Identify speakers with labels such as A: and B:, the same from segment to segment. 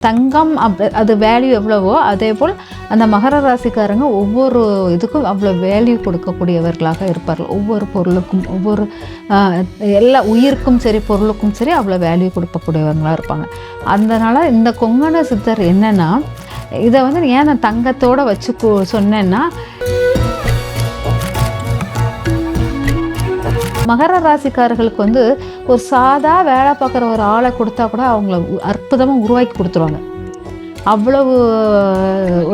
A: தங்கம் அது வேல்யூ எவ்வளவோ அதேபோல் அந்த மகர ராசிக்காரங்க ஒவ்வொரு இதுக்கும் அவ்வளோ வேல்யூ கொடுக்கக்கூடியவர்களாக இருப்பார்கள். ஒவ்வொரு பொருளுக்கும் ஒவ்வொரு எல்லா உயிருக்கும் சரி பொருளுக்கும் சரி அவ்வளோ வேல்யூ கொடுக்கக்கூடியவங்களாக இருப்பாங்க. அதனால் இந்த கொங்கண சித்தர் என்னென்னா, இதை வந்து ஏன் நான் தங்கத்தோடு வச்சு சொன்னேன்னா, மகர ராசிக்காரர்களுக்கு வந்து ஒரு சாதா வேலை பார்க்குற ஒரு ஆளை கொடுத்தா கூட அவங்கள அற்புதமாக உருவாக்கி கொடுத்துருவாங்க. அவ்வளவு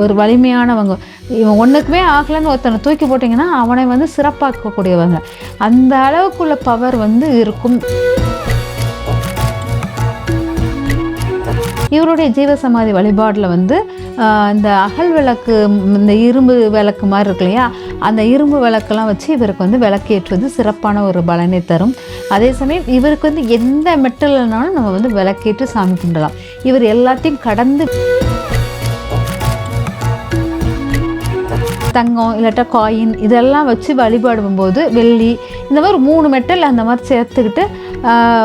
A: ஒரு வலிமையானவங்க. இவன் ஒன்றுக்குமே ஆகலைன்னு ஒருத்தனை தூக்கி போட்டிங்கன்னா அவனை வந்து சிறப்பாக்கக்கூடியவங்க. அந்த அளவுக்குள்ள பவர் வந்து இருக்கும். இவருடைய ஜீவசமாதி வழிபாடில் வந்து இந்த அகல் விளக்கு, இந்த இரும்பு விளக்கு மாதிரி இருக்கு இல்லையா, அந்த இரும்பு விளக்கெல்லாம் வச்சு இவருக்கு வந்து விளக்கேற்றுவது சிறப்பான ஒரு பலனை தரும். அதே சமயம் இவருக்கு வந்து எந்த மெட்டல்னாலும் நம்ம வந்து விளக்கேற்று சாமி கும்பிடலாம். இவர் எல்லாத்தையும் கடந்து தங்கம் இல்லாட்டா காயின் இதெல்லாம் வச்சு வழிபாடும் போது, வெள்ளி இந்த மாதிரி 3 மெட்டல் அந்த மாதிரி சேர்த்துக்கிட்டு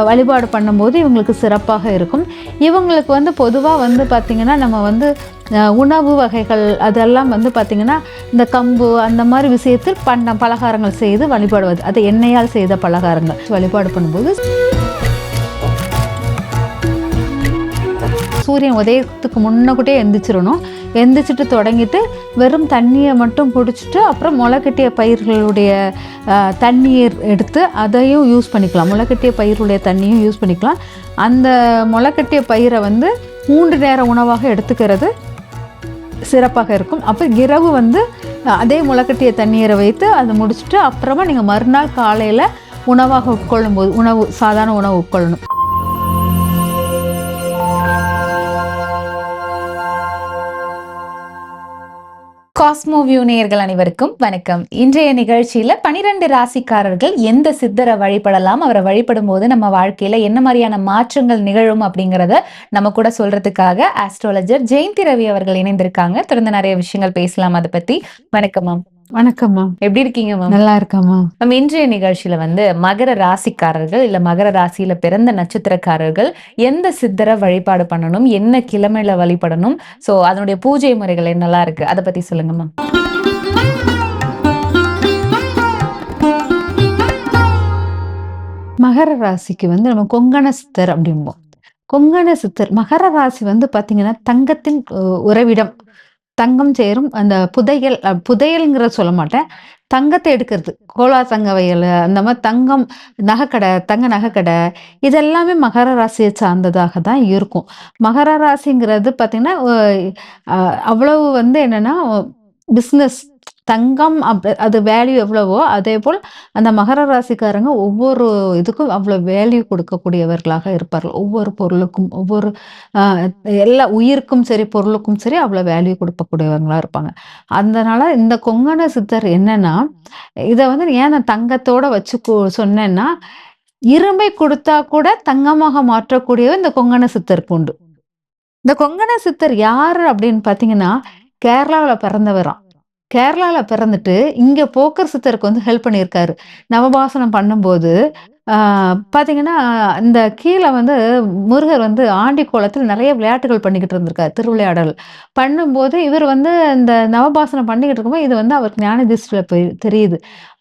A: வழிபாடு பண்ணும்போது இவங்களுக்கு சிறப்பாக இருக்கும். இவங்களுக்கு வந்து பொதுவாக வந்து பார்த்திங்கன்னா, நம்ம வந்து உணவு வகைகள் அதெல்லாம் வந்து பார்த்திங்கன்னா, இந்த கம்பு அந்த மாதிரி விஷயத்தில் பலகாரங்கள் செய்து வழிபாடுவது, அது எண்ணெயால் செய்த பலகாரங்கள் வழிபாடு பண்ணும்போது சூரியன் உதயத்துக்கு முன்னக்கூட்டே எந்திரிச்சிடணும். எந்திரிச்சிட்டு தொடங்கிட்டு வெறும் தண்ணியை மட்டும் குடிச்சிட்டு அப்புறம் முளைக்கட்டிய பயிர்களுடைய தண்ணீர் எடுத்து அதையும் யூஸ் பண்ணிக்கலாம். முளைக்கட்டிய பயிருடைய தண்ணியும் யூஸ் பண்ணிக்கலாம். அந்த முளைக்கட்டிய பயிரை வந்து 3 நேர உணவாக எடுத்துக்கிறது சிறப்பாக இருக்கும். அப்போ இரவு வந்து அதே முளைக்கட்டிய தண்ணீரை வைத்து அதை முடிச்சுட்டு அப்புறமா நீங்கள் மறுநாள் காலையில் உணவாக உட்கொள்ளும் போது சாதாரண உணவு உட்கொள்ளணும்.
B: காஸ்மோ வியூ நேயர்கள் அனைவருக்கும் வணக்கம். இன்றைய நிகழ்ச்சியில 12 ராசிக்காரர்கள் எந்த சித்தரை வழிபடலாம், அவரை வழிபடும் போது நம்ம வாழ்க்கையில என்ன மாதிரியான மாற்றங்கள் நிகழும் அப்படிங்கிறத நம்ம கூட சொல்றதுக்காக ஆஸ்ட்ராலஜர் ஜெயந்தி ரவி அவர்கள் இணைந்திருக்காங்க. தொடர்ந்து நிறைய விஷயங்கள் பேசலாம் அதை பத்தி. வணக்கம் மேம்.
A: வணக்கம்மா,
B: எப்படி இருக்கீங்க மேம்?
A: நல்லா இருக்கம்மா.
B: நம்ம இன்றைய நிகழ்ச்சியில வந்து மகர ராசிக்காரர்கள் இல்ல மகர ராசியில பிறந்த நட்சத்திரக்காரர்கள் எந்த சித்தரை வழிபாடு பண்ணணும், என்ன கிழமையில வழிபடணும், சோ அதனுடைய பூஜை முறைகள் என்னெல்லாம் இருக்கு அதை பத்தி சொல்லுங்க மேம்.
A: மகர ராசிக்கு வந்து நம்ம கொங்கண சித்தர் அப்படிம்போம். கொங்கண சித்தர் மகர ராசி வந்து பார்த்தீங்கன்னா தங்கத்தின் உறைவிடம். தங்கம் சேரும் அந்த புதையல்ங்கிற சொல்ல மாட்டேன், தங்கத்தை எடுக்கிறது, கோலா தங்க வயல் அந்த மாதிரி தங்கம் நகைக்கடை, தங்க நகைக்கடை இதெல்லாமே மகர ராசியை சார்ந்ததாக தான் இருக்கும். மகர ராசிங்கிறது பார்த்தீங்கன்னா அவ்வளவு வந்து என்னன்னா பிஸ்னஸ். தங்கம் அது வேல்யூ எவ்வளவோ அதேபோல் அந்த மகர ராசிக்காரங்க ஒவ்வொரு இதுக்கும் அவ்வளோ வேல்யூ கொடுக்கக்கூடியவர்களாக இருப்பார்கள். ஒவ்வொரு பொருளுக்கும் ஒவ்வொரு எல்லா உயிருக்கும் சரி பொருளுக்கும் சரி அவ்வளோ வேல்யூ கொடுக்கக்கூடியவங்களாக இருப்பாங்க. அதனால இந்த கொங்கண சித்தர் என்னன்னா, இதை வந்து ஏன் நான் தங்கத்தோட வச்சு சொன்னேன்னா, இரும்பை கொடுத்தா கூட தங்கமாக மாற்றக்கூடியவர் இந்த கொங்கண சித்தருக்கு உண்டு. இந்த கொங்கண சித்தர் யாரு அப்படின்னு பார்த்தீங்கன்னா, கேரளாவில் பிறந்தவராம். கேரளாவில் பிறந்துட்டு இங்கே போக்கர் சித்தருக்கு வந்து ஹெல்ப் பண்ணியிருக்காரு. நவபாசனம் பண்ணும்போது பார்த்தீங்கன்னா, இந்த கீழே வந்து முருகர் வந்து ஆண்டி கோலத்தில் நிறைய விளையாட்டுகள் பண்ணிக்கிட்டு இருந்திருக்காரு. திருவிளையாடல் பண்ணும்போது இவர் வந்து இந்த நவபாசனம் பண்ணிக்கிட்டு இருக்கும்போது இது வந்து அவருக்கு ஞான திருஷ்டியில் போய் தெரியுது.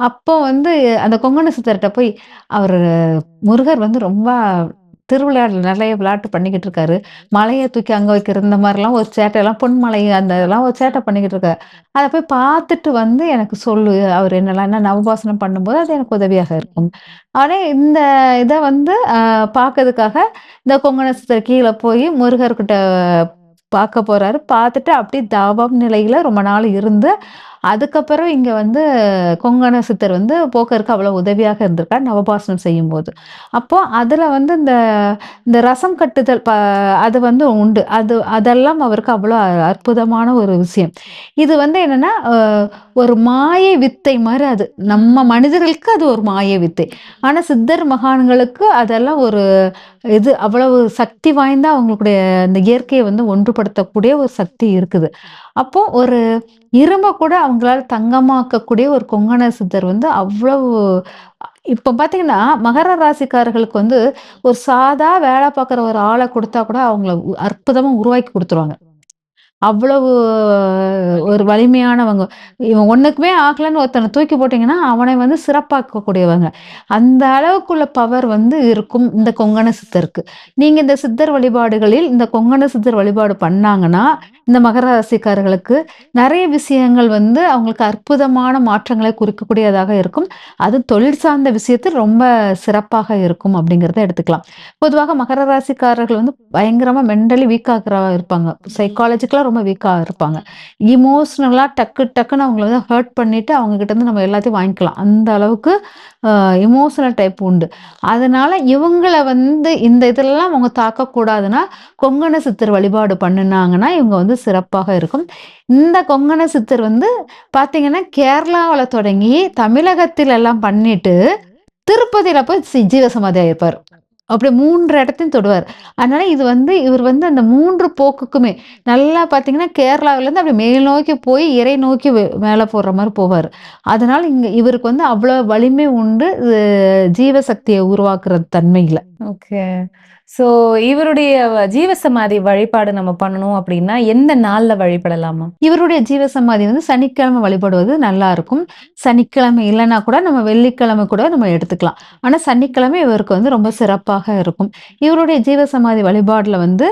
A: அப்போ வந்து அந்த கொங்கண சித்தர்கிட்ட போய் அவர் முருகர் வந்து ரொம்ப திருவிளையாடல் நிறைய விளையாட்டு பண்ணிக்கிட்டு இருக்காரு. மலையை தூக்கி அங்கே வைக்கிறது இந்த மாதிரிலாம் ஒரு சேட்டையெல்லாம் பொன்மலை அந்த இதெல்லாம் ஒரு சேட்டை பண்ணிக்கிட்டு இருக்காரு. அதை போய் பார்த்துட்டு வந்து எனக்கு சொல்லு, அவர் என்ன நவபாசனம் பண்ணும்போது அது எனக்கு உதவியாக இருக்கும். ஆனால் இந்த இதை வந்து பார்க்கறதுக்காக இந்த கொங்கண சித்தர் கீழே போய் முருகர்கிட்ட பார்க்க போறாரு. பார்த்துட்டு அப்படியே தவம் நிலையில ரொம்ப நாள் இருந்து அதுக்கப்புறம் இங்க வந்து கொங்கண சித்தர் வந்து போக்கருக்கு அவ்வளவு உதவியாக இருந்திருக்கார் நவபாசனம் செய்யும்போது. அப்போ அதுல வந்து இந்த ரசம் கட்டுதல் அது வந்து உண்டு. அதெல்லாம் அவருக்கு அவ்வளோ அற்புதமான ஒரு விஷயம். இது வந்து என்னன்னா ஒரு மாயை வித்தை மாதிரி. அது நம்ம மனிதர்களுக்கு அது ஒரு மாயை வித்தை. ஆனா சித்தர் மகான்களுக்கு அதெல்லாம் ஒரு இது அவ்வளவு சக்தி வாய்ந்த அவங்களுடைய அந்த இயற்கையை வந்து ஒன்றுபடுத்தக்கூடிய ஒரு சக்தி இருக்குது. அப்போ ஒரு இரும்ப கூட அவங்களால தங்கமாக்கக்கூடிய ஒரு கொங்கண சித்தர் வந்து அவ்வளவு இப்ப பார்த்தீங்கன்னா, மகர ராசிக்காரர்களுக்கு வந்து ஒரு சாதா வேலை பார்க்குற ஒரு ஆள குடுத்தா கூட அவங்கள அற்புதமா உருவாக்கி குடுத்துருவாங்க. அவ்வளவு ஒரு வலிமையானவங்க. இவன் ஒண்ணுக்குமே ஆகலன்னு ஒருத்தன தூக்கி போட்டீங்கன்னா, அவனை வந்து சிறப்பாக்கக்கூடியவங்க. அந்த அளவுக்குள்ள பவர் வந்து இருக்கும் இந்த கொங்கண சித்தருக்கு. நீங்க இந்த சித்தர் வழிபாடுகளில் இந்த கொங்கண சித்தர் வழிபாடு பண்ணாங்கன்னா, இந்த மகர ராசிக்காரர்களுக்கு நெறைய விஷயங்கள் வந்து அவங்களுக்கு அற்புதமான மாற்றங்களை குறிக்கக்கூடியதாக இருக்கும். அது தொழில் சார்ந்த விஷயத்தில் ரொம்ப சிறப்பாக இருக்கும் அப்படிங்கிறத எடுத்துக்கலாம். பொதுவாக மகர ராசிக்காரர்கள் வந்து பயங்கரமா மென்டலி வீக்கா இருப்பாங்க. சைக்காலஜிக்கலா ரொம்ப வீக்கா இருப்பாங்க. எமோஷனலா டக்கு டக்குன்னு அவங்கள வந்து ஹர்ட் பண்ணிட்டு அவங்க கிட்ட இருந்து நம்ம எல்லாத்தையும் வாங்கிக்கலாம். அந்த அளவுக்கு அ எமோஷனல் டைப் உண்டு. அதனால இவங்கள வந்து இந்த இதெல்லாம் அவங்க தாக்கக்கூடாதுன்னா, கொங்கண சித்தர் வழிபாடு பண்ணுனாங்கன்னா, இவங்க வந்து சிறப்பாக இருக்கும். இந்த கொங்கண சித்தர் வந்து பார்த்தீங்கன்னா, கேரளாவுல தொடங்கி தமிழகத்தில எல்லாம் பண்ணிட்டு, திருப்பதியில போய் ஜீவசமாதி ஆயிருப்பாரு. அப்படி 3 இடத்தையும் தொடுவார். அதனால இது வந்து இவர் வந்து அந்த 3 போக்குக்குமே நல்லா பார்த்தீங்கன்னா, கேரளாவிலேருந்து அப்படியே மேல் நோக்கி போய் இறை நோக்கி மேல போற மாரி போவாரு. அதனால இவருக்கு வந்து அவ்வளோ வலிமை உண்டு. ஜீவசக்திய உருவாக்குற தன்மையில.
B: ஓகே. ஸோ இவருடைய ஜீவசமாதி வழிபாடு நம்ம பண்ணணும் அப்படின்னா, எந்த நாள்ல வழிபடலாமா?
A: இவருடைய ஜீவசமாதி வந்து சனிக்கிழமை வழிபடுவது நல்லாருக்கும். சனிக்கிழமை இல்லன்னா கூட நம்ம வெள்ளிக்கிழமை கூட நம்ம எடுத்துக்கலாம். ஆனா சனிக்கிழமை இவருக்கு வந்து ரொம்ப சிறப்பாக இருக்கும். இவருடைய ஜீவசமாதி வழிபாடுல வந்து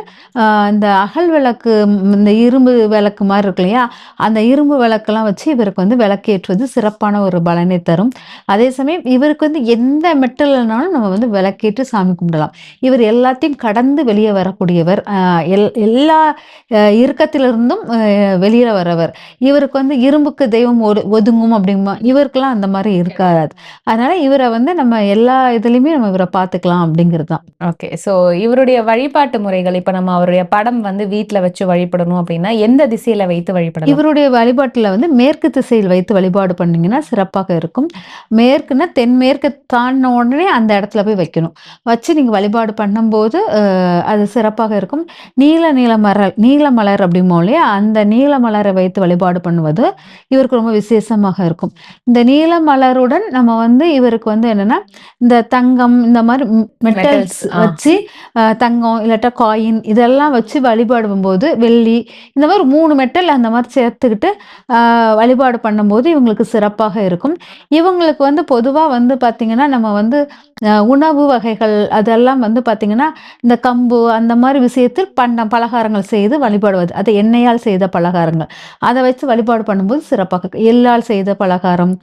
A: இந்த அகல் விளக்கு, இந்த இரும்பு விளக்கு மாரி இருக்கு இல்லையா? அந்த இரும்பு விளக்கெல்லாம் வச்சு இவருக்கு வந்து விளக்கேற்றுவது சிறப்பான ஒரு பலனை தரும். அதே சமயம் இவருக்கு வந்து எந்த மெட்டல்னாலும் நம்ம வந்து விளக்கேற்றி சாமி கும்பிடலாம். இவர் எல்லாத்தையும் கடந்து வெளியே வரக்கூடியவர். எல்லா இறுக்கத்திலிருந்தும் வெளியில வரவர். இவருக்கு வந்து இரும்புக்கு தெய்வம் ஒதுங்கும் அப்படிம்பா இவருக்கெல்லாம் அந்த மாரி இருக்காது. அதனால இவர வந்து நம்ம எல்லா இதுலயுமே நம்ம இவர பார்த்துக்கலாம் அப்படிங்கிறது தான்.
B: ஓகே. ஸோ இவருடைய வழிபாட்டு முறைகள், இப்ப நம்ம அவருடைய படம் வந்து வீட்ல வச்சு வழிபடணும் அப்படின்னா, எந்த திசையில வைத்து வழிபடலாம்?
A: இவருடைய வழிபாட்டுல வந்து மேற்கு திசையில் வைத்து வழிபாடு பண்ணீங்கன்னா சிறப்பாக இருக்கும். மேற்குன்னா தென்மேற்கு தாண்டுன உடனே அந்த இடத்துல போய் வைக்கணும். வச்சு நீங்க வழிபாடு பண்ணும்போது அது சிறப்பாக இருக்கும். நீல மலர் அப்படிம்போம் இல்லையா? அந்த நீல மலரை வைத்து வழிபாடு பண்ணுவது இவருக்கு ரொம்ப விசேஷமாக இருக்கும். இந்த நீல மலருடன் நம்ம வந்து இவருக்கு வந்து என்னன்னா, இந்த தங்கம் இந்த மாரி மெட்டல்ஸ்
B: மெட்டல்ஸ்.
A: வச்சு தங்கம் இல்லாட்டா காயின் இதெல்லாம் வச்சு வழிபடும்போது வெள்ளி இந்த மாரி 3 மெட்டல் அந்த மாரி சேர்த்துக்கிட்டு வழிபாடு பண்ணும்போது இவங்களுக்கு சிறப்பாக இருக்கும். இவங்களுக்கு வந்து பொதுவா வந்து பார்த்தீங்கன்னா, நம்ம வந்து உணவு வகைகள் அதெல்லாம் வந்து பார்த்தீங்கன்னா, இந்த கம்பு அந்த மாரி விஷயத்தில் பலகாரங்கள் செய்து வழிபடுவது. அது எண்ணெயால் செய்த பலகாரங்கள். அத வச்சு வழிபாடு பண்ணும்போது சிறப்பாக இருக்கும். எள்ளால் செய்த பலகாரம்,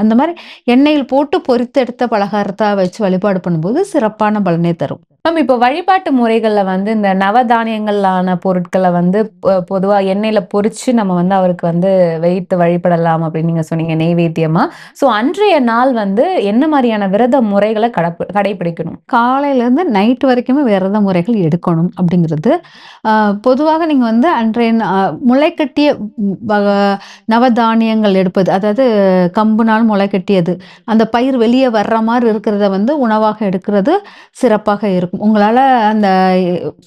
A: அந்த மாரி எண்ணெயில் போட்டு பொரித்தெடுத்த பலகாரத்த வச்சு வழிபாடு பண்ணும்போது சிறப்பான பலனை தரும்.
B: மேம் இப்போ வழிபாட்டு முறைகள்ல வந்து இந்த நவதானியங்களான பொருட்கள வந்து பொதுவா எண்ணெயில பொரிச்சு நம்ம வந்து அவருக்கு வந்து வைத்து வழிபடலாம் அப்படின்னு நீங்க சொன்னீங்க நெய்வேத்தியமா. ஸோ அன்றைய நாள் வந்து என்ன மாரியான விரத முறைகள கடைபிடிக்கணும்?
A: காலையிலேருந்து நைட் வரைக்குமே விரத முறைகள் எடுக்கணும் அப்படிங்கிறது. பொதுவாக நீங்க வந்து அன்றைய முளைக்கட்டிய வக நவதானியங்கள் எடுப்பது. அதாவது கம்புனால் முளைக்கட்டியது. அந்த பயிர் வெளிய வர்ற மாரி இருக்கிறத வந்து உணவாக எடுக்கிறது சிறப்பாக இருக்கும். உங்களால அந்த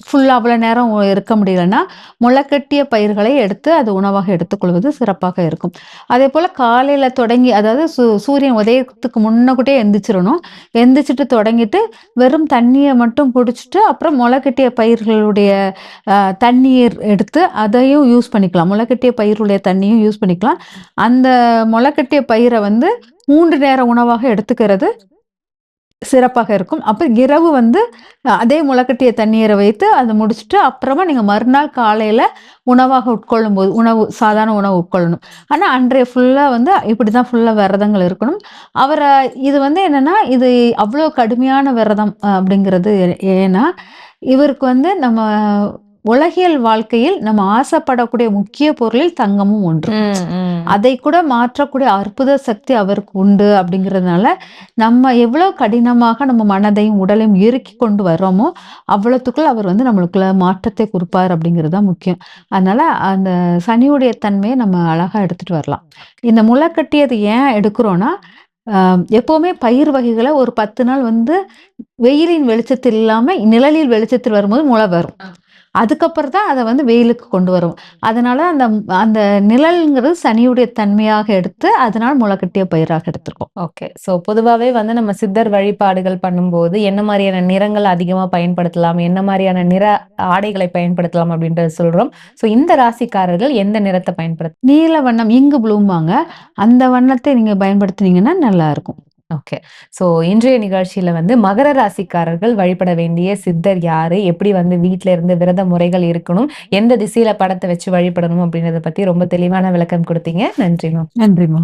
A: ஃபுல்லா அவ்வளோ நேரம் இருக்க முடியலன்னா, முளைக்கட்டிய பயிர்களை எடுத்து அது உணவாக எடுத்துக்கொள்வது சிறப்பாக இருக்கும். அதேபோல காலையில தொடங்கி அதாவது சூரியன் உதயத்துக்கு முன்னக்கூட்டியே எந்திரிச்சிரணும். எந்திரிச்சுட்டு தொடங்கிட்டு வெறும் தண்ணிய மட்டும் குடிச்சுட்டு, அப்புறம் முளைக்கட்டிய பயிர்களுடைய தண்ணீர் எடுத்து அதையும் யூஸ் பண்ணிக்கலாம். முளைக்கட்டிய பயிருடைய தண்ணியும் யூஸ் பண்ணிக்கலாம். அந்த முளைக்கட்டிய பயிர வந்து 3 நேர உணவாக எடுத்துக்கிறது சிறப்பாக இருக்கும். அப்ப இரவு வந்து அதே முளைக்கட்டிய தண்ணீர வைத்து அத முடிச்சுட்டு, அப்புறமா நீங்க மறுநாள் காலையில உணவாக உட்கொள்ளும்போது சாதாரண உணவு உட்கொள்ளணும். ஆனா அன்றைய ஃபுல்லா வந்து இப்படிதான் ஃபுல்லா விரதங்கள் இருக்கணும். அவர இது வந்து என்னன்னா, இது அவ்ளோ கடுமையான விரதம் அப்படிங்கிறது ஏன்னா, இவருக்கு வந்து நம்ம உலகியல் வாழ்க்கையில் நம்ம ஆசைப்படக்கூடிய முக்கிய பொருளில் தங்கமும் ஒன்று.
B: ம், ம்.
A: அதை கூட மாற்றக்கூடிய அற்புத சக்தி அவருக்கு உண்டு அப்படிங்கிறதுனால, நம்ம எவ்வளோ கடினமாக நம்ம மனதையும், உடலையும் இறுக்கி கொண்டு வர்றோமோ, அவ்வளத்துக்குள்ள அவர் வந்து நம்மளுக்குள்ள மாற்றத்தை குடுப்பார் அப்படிங்கிறது தான் முக்கியம். அதனால அந்த சனியுடைய தன்மைய நம்ம அழகா எடுத்துட்டு வரலாம். இந்த முளைக்கட்டியது ஏன் எடுக்கிறோம்னா, எப்பவுமே பயிர் வகைகள ஒரு 10 நாள் வந்து வெயிலின் வெளிச்சத்தில் இல்லாம நிழலில் வெளிச்சத்தில் வரும்போது முளை வரும். அதுக்கப்புறம் தான் அத வந்து வெயிலுக்கு கொண்டு வரும். அதனால அந்த அந்த நிழல்ங்கிறது சனியுடைய தன்மையாக எடுத்து, அதனால முளைக்கட்டிய பயிராக எடுத்திருக்கோம்.
B: ஓகே. ஸோ பொதுவாவே வந்து நம்ம சித்தர் வழிபாடுகள் பண்ணும்போது, என்ன மாரியான நிறங்கள் அதிகமா பயன்படுத்தலாம்? என்ன மாரியான நிற ஆடைகளை பயன்படுத்தலாம்? அப்படின்றத சொல்றோம். ஸோ இந்த ராசிக்காரர்கள் எந்த நிறத்த
A: நீல வண்ணம் இங்கு ப்ளூம்பாங்க. அந்த வண்ணத்தை நீங்க பயன்படுத்துனீங்கன்னா நல்லாருக்கும்.
B: ஓகே. ஸோ இன்றைய நிகழ்ச்சியில வந்து மகர ராசிக்காரர்கள் வழிபட வேண்டிய சித்தர் யாரு? எப்படி வந்து வீட்ல இருந்து விரத முறைகள் இருக்கணும்? எந்த திசையில படத்த வச்சு வழிபடணும்? அப்படின்றத பத்தி ரொம்ப தெளிவான விளக்கம் குடுத்தீங்க. நன்றிங்க.
A: நன்றிம்மா.